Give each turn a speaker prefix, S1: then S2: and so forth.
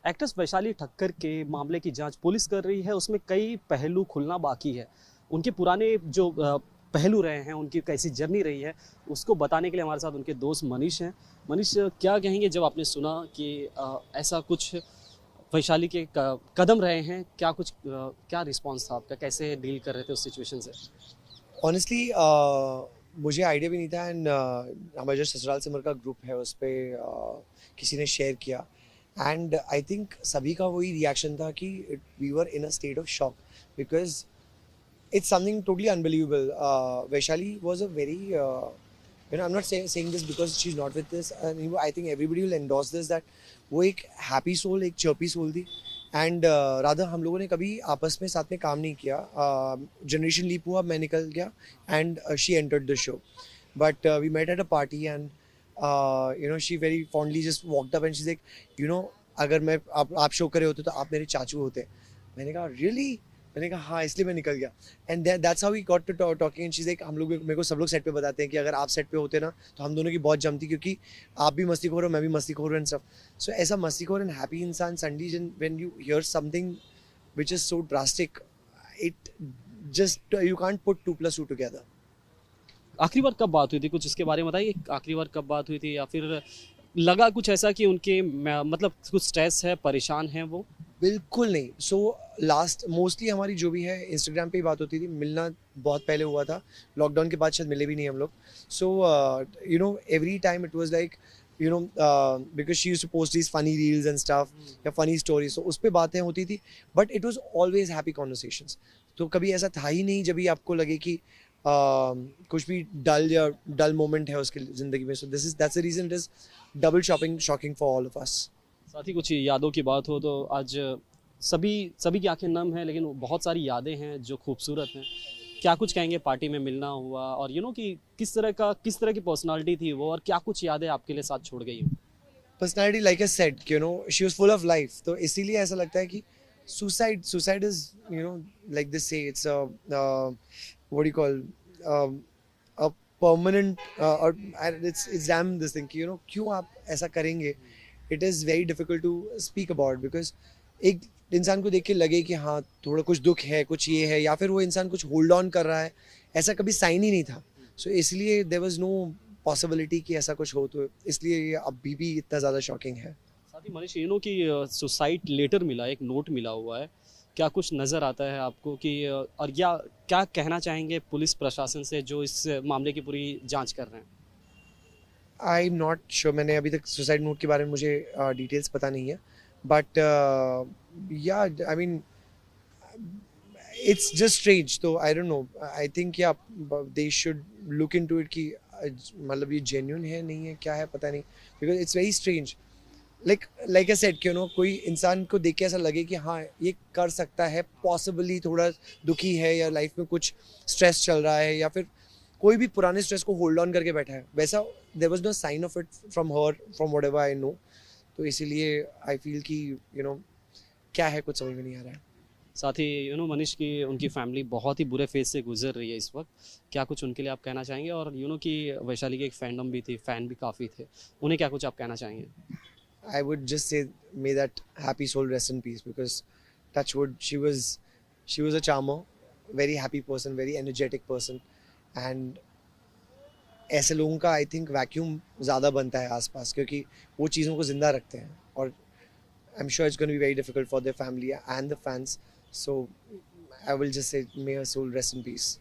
S1: Actress Vaishali Thakkar के मामले की जांच पुलिस कर रही है, उसमें कई पहलू खुलना बाकी है। उनके पुराने जो पहलू रहे हैं, उनकी कैसी जर्नी रही है, उसको बताने के लिए हमारे साथ उनके दोस्त मनीष हैं। मनीष, क्या कहेंगे जब आपने सुना कि ऐसा कुछ वैशाली के कदम रहे हैं? क्या कुछ क्या रिस्पॉन्स था आपका? कैसे डील कर रहे थे उस सिचुएशन से?
S2: ऑनेस्टली मुझे आइडिया भी नहीं था एंड हमारा जो ससुराल सिमर का ग्रुप है उस पर किसी ने शेयर किया एंड आई थिंक सभी का वही रिएक्शन था कि we were in a state of shock because it's something totally unbelievable. Vaishali was a very, I'm not saying this because she's not with this. I think everybody will endorse this that वो एक happy soul, एक chirpy soul थी. And rather हम लोगों ने कभी आपस में साथ में काम नहीं किया. Generation leap हुआ, मैं निकल गया, and she entered the show. But we met at a party and she very fondly just walked up and she's like, अगर मैं आप शो करे होते तो आप मेरे चाचू होते. मैंने कहा really? मैंने कहा हाँ, इसलिए मैं निकल गया. And that's how we got to talking and she is like, हम लोग मेरे को सब लोग सेट पे बताते हैं कि अगर आप सेट पे होते ना तो हम दोनों की बहुत जमती, क्योंकि आप भी मस्तीखोर हो, मैं भी मस्तीखोर हूँ एंड स्टफ. सो ऐसा मस्तीखोर एंड हैप्पी इंसान suddenly when you hear something which is so drastic, it just you can't put 2+2 together.
S1: आखिरी बार कब बात हुई थी? कुछ इसके बारे में बताइए। आखिरी बार कब बात हुई थी, या फिर लगा कुछ ऐसा कि उनके मतलब कुछ स्ट्रेस है, परेशान है वो?
S2: बिल्कुल नहीं. सो लास्ट मोस्टली हमारी जो भी है इंस्टाग्राम पे ही बात होती थी. मिलना बहुत पहले हुआ था, लॉकडाउन के बाद शायद मिले भी नहीं हम लोग. So every time it was like because she used to post these funny reels and stuff या फनी स्टोरीज, तो उस पर बातें होती थी. But it was always happy conversations. तो कभी ऐसा था ही नहीं जब भी आपको लगे कि कुछ भी डल मोमेंट है उसकी ज़िंदगी में. So that's the reason it is double shocking for all of us.
S1: साथ ही कुछ यादों की बात हो तो आज सभी सभी की आंखें नम हैं, लेकिन बहुत सारी यादें हैं जो खूबसूरत हैं। क्या कुछ कहेंगे? पार्टी में मिलना हुआ और कि किस तरह की पर्सनालिटी थी वो, और क्या कुछ यादें आपके लिए साथ छोड़ गई?
S2: Personality like I said, she was full of life. तो इसीलिए ऐसा लगता है कि suicide is like this say it's what do you call a permanent और इट्स डैम दिस थिंग कि क्यों आप ऐसा करेंगे. It is very difficult to speak about because एक इंसान को देख के लगे कि हाँ थोड़ा कुछ दुख है, कुछ ये है, या फिर वो इंसान कुछ होल्ड ऑन कर रहा है, ऐसा कभी साइन ही नहीं था. सो इसलिए देयर वाज नो पॉसिबिलिटी कि ऐसा कुछ हो. तो इसलिए ये अभी भी इतना ज़्यादा शॉकिंग है.
S1: साथ ही मनीष, कि सुसाइड लेटर मिला, एक नोट मिला हुआ है, क्या कुछ नज़र आता है आपको कि और या क्या कहना चाहेंगे पुलिस प्रशासन से जो इस मामले की पूरी जांच कर रहे हैं?
S2: I am not sure. मैंने अभी तक सुसाइड नोट के बारे में मुझे डिटेल्स पता नहीं है. But yeah I mean it's just strange. तो I don't know. I think yeah they should look into it कि मतलब ये जेन्युइन है नहीं है, क्या है पता नहीं. Because it's very strange. Like I said, कोई इंसान को देख के ऐसा लगे कि हाँ ये कर सकता है, पॉसिबली थोड़ा दुखी है या लाइफ में कुछ स्ट्रेस चल रहा है, या फिर कोई भी पुराने स्ट्रेस को होल्ड ऑन करके बैठा है, वैसा there was no sign of it from her, from whatever I know. तो इसीलिए आई फील कि क्या है, कुछ समझ में नहीं आ रहा है.
S1: साथ ही मनीष की उनकी फैमिली बहुत ही बुरे फेज से गुजर रही है इस वक्त। क्या कुछ उनके लिए आप कहना चाहेंगे? और कि वैशाली की एक फैंडम भी थी, फैन भी काफ़ी थे, उन्हें क्या कुछ आप कहना चाहेंगे?
S2: I would just say, may that happy soul rest in peace, because touch wood, she was a charmer, very happy person, very energetic person, and ऐसे लोगों का आई थिंक वैक्यूम ज़्यादा बनता है आसपास, क्योंकि वो चीज़ों को ज़िंदा रखते हैं. और I am sure it's going to be very difficult for their family and the fans. So I will just say may her soul rest in piece.